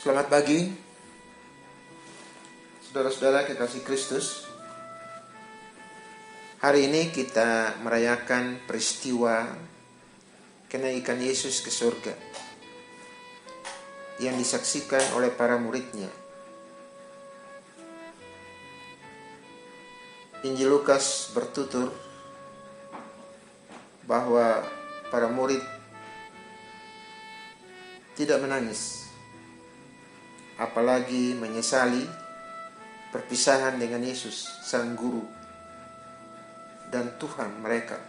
Selamat pagi, saudara-saudara kekasih Kristus. Hari ini kita merayakan peristiwa kenaikan Yesus ke surga yang disaksikan oleh para muridnya. Injil Lukas bertutur bahwa para murid tidak menangis, apalagi menyesali perpisahan dengan Yesus, Sang Guru dan Tuhan mereka.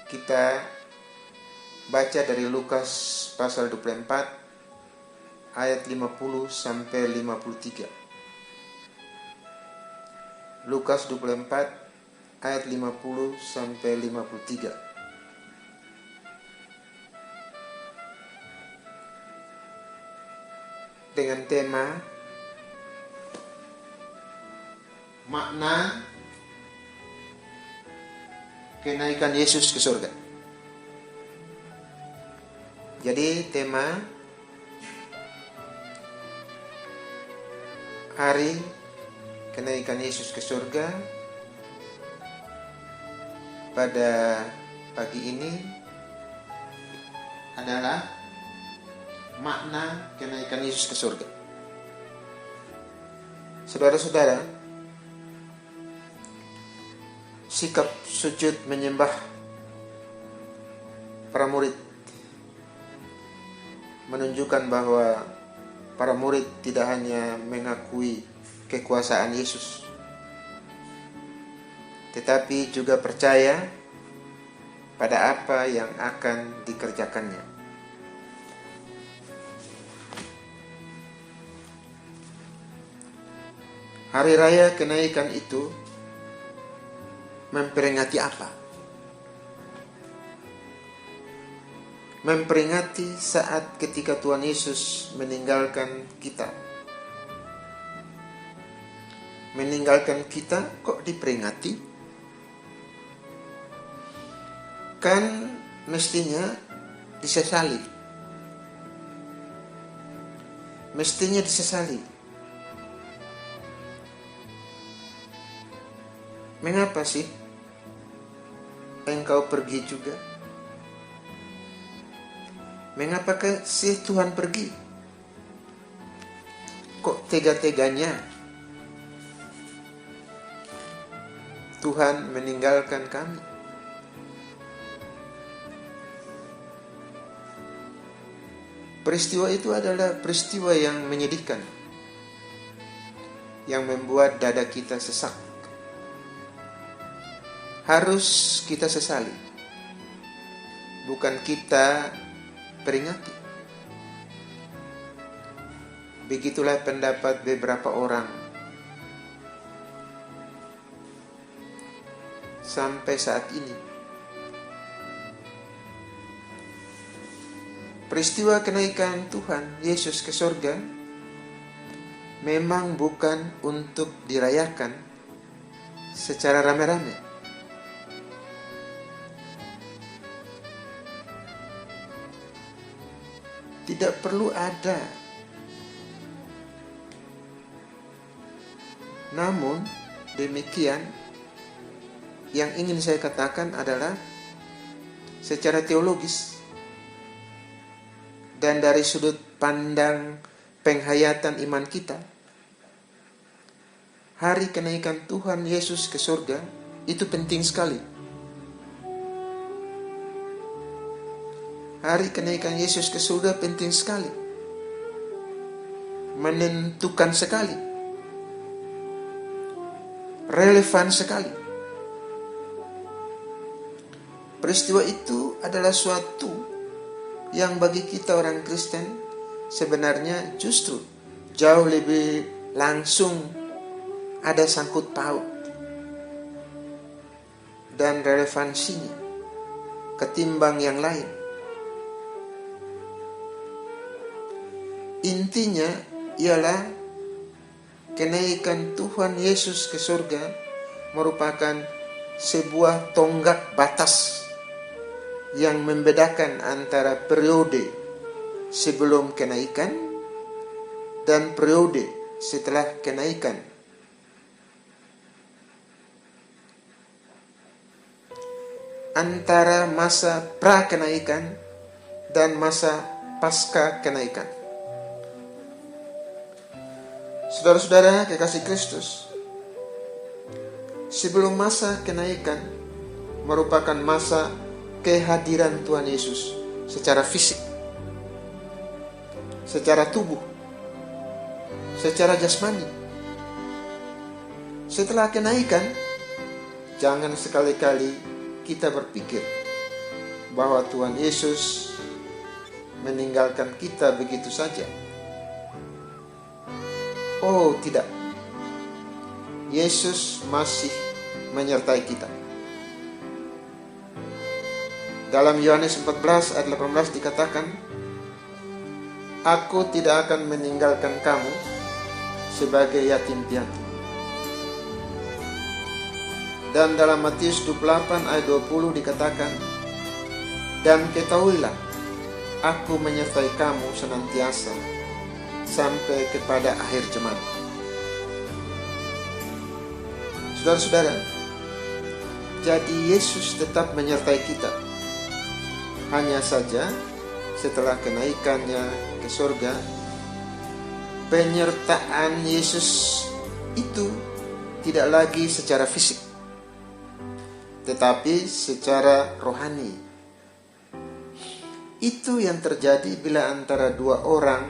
Kita baca dari Lukas pasal 24 ayat 50 sampai 53. Lukas 24 ayat 50 sampai 53. Dengan tema makna kenaikan Yesus ke surga. Jadi tema hari kenaikan Yesus ke surga pada pagi ini adalah makna kenaikan Yesus ke surga. Saudara-saudara, sikap sujud menyembah para murid menunjukkan bahwa para murid tidak hanya mengakui kekuasaan Yesus, tetapi juga percaya pada apa yang akan dikerjakannya. Hari raya kenaikan itu memperingati apa? Memperingati saat ketika Tuhan Yesus meninggalkan kita. Meninggalkan kita kok diperingati? Kan mestinya disesali. Mestinya disesali. Mengapa sih engkau pergi juga? Mengapakah sih Tuhan pergi? Kok tega-teganya Tuhan meninggalkan kami? Peristiwa itu adalah peristiwa yang menyedihkan, yang membuat dada kita sesak. Harus kita sesali, bukan kita peringati. Begitulah pendapat beberapa orang sampai saat ini. Peristiwa kenaikan Tuhan Yesus ke surga memang bukan untuk dirayakan secara rame-rame. Tidak perlu ada. Namun demikian, yang ingin saya katakan adalah secara teologis dan dari sudut pandang penghayatan iman kita, hari kenaikan Tuhan Yesus ke surga itu penting sekali. Hari kenaikan Yesus ke surga penting sekali, menentukan sekali, relevan sekali. Peristiwa itu adalah suatu yang bagi kita orang Kristen sebenarnya justru jauh lebih langsung ada sangkut paut dan relevansinya ketimbang yang lain. Intinya ialah kenaikan Tuhan Yesus ke surga merupakan sebuah tonggak batas yang membedakan antara periode sebelum kenaikan dan periode setelah kenaikan. Antara masa pra-kenaikan dan masa pasca kenaikan. Saudara-saudara kekasih Kristus, sebelum masa kenaikan merupakan masa kehadiran Tuhan Yesus secara fisik, secara tubuh, secara jasmani. Setelah kenaikan, jangan sekali-kali kita berpikir bahwa Tuhan Yesus meninggalkan kita begitu saja. Oh, tidak. Yesus masih menyertai kita. Dalam Yohanes 14 ayat 18 dikatakan, "Aku tidak akan meninggalkan kamu sebagai yatim piatu." Dan dalam Matius 28 ayat 20 dikatakan, "Dan ketahuilah, aku menyertai kamu senantiasa sampai kepada akhir zaman." Saudara-saudara, jadi Yesus tetap menyertai kita. Hanya saja setelah kenaikannya ke surga, penyertaan Yesus itu tidak lagi secara fisik, tetapi secara rohani. Itu yang terjadi bila antara dua orang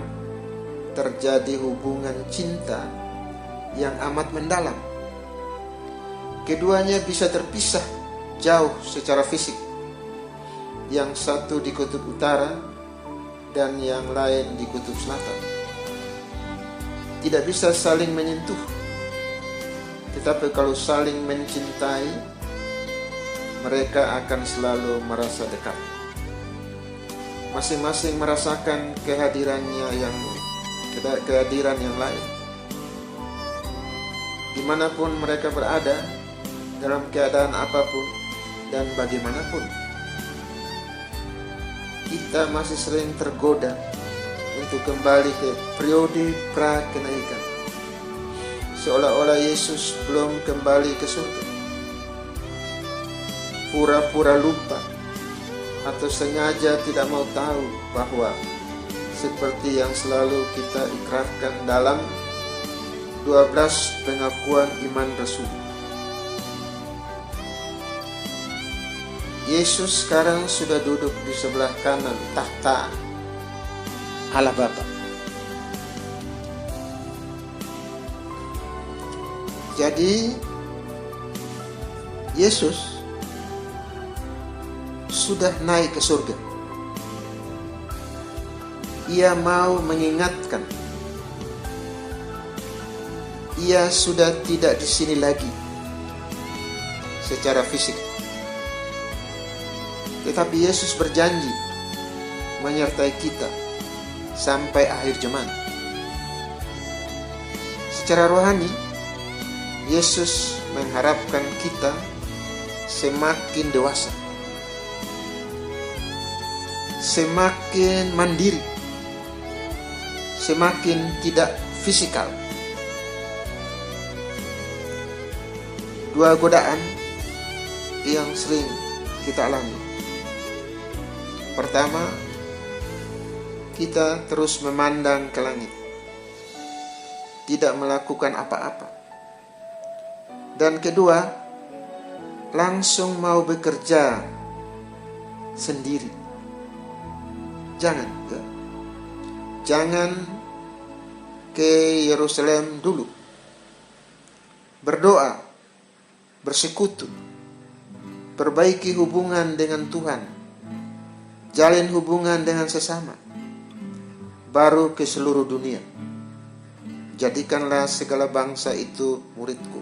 terjadi hubungan cinta yang amat mendalam. Keduanya bisa terpisah jauh secara fisik. Yang satu di kutub utara dan yang lain di kutub selatan. Tidak bisa saling menyentuh. Tetapi kalau saling mencintai, mereka akan selalu merasa dekat. Masing-masing merasakan kehadiran yang lain. Dimanapun mereka berada, dalam keadaan apapun dan bagaimanapun, kita masih sering tergoda untuk kembali ke periode pra-kenaikan, seolah-olah Yesus belum kembali ke surga. Pura-pura lupa atau sengaja tidak mau tahu bahwa seperti yang selalu kita ikrarkan dalam 12 pengakuan iman Rasul, Yesus sekarang sudah duduk di sebelah kanan tahta Allah Bapa. Jadi Yesus sudah naik ke surga. Ia mau mengingatkan, ia sudah tidak di sini lagi secara fisik. Tetapi Yesus berjanji menyertai kita sampai akhir zaman. Secara rohani, Yesus mengharapkan kita semakin dewasa, semakin mandiri, semakin tidak fisikal. Dua godaan yang sering kita alami. Pertama, kita terus memandang ke langit, tidak melakukan apa-apa. Dan kedua, langsung mau bekerja sendiri. Jangan ke Yerusalem dulu. Berdoa, bersekutu, perbaiki hubungan dengan Tuhan, jalin hubungan dengan sesama, baru ke seluruh dunia. Jadikanlah segala bangsa itu muridku.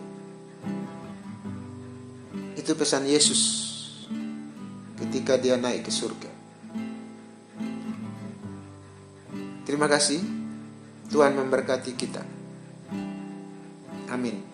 Itu pesan Yesus ketika dia naik ke surga. Terima kasih. Tuhan memberkati kita. Amin.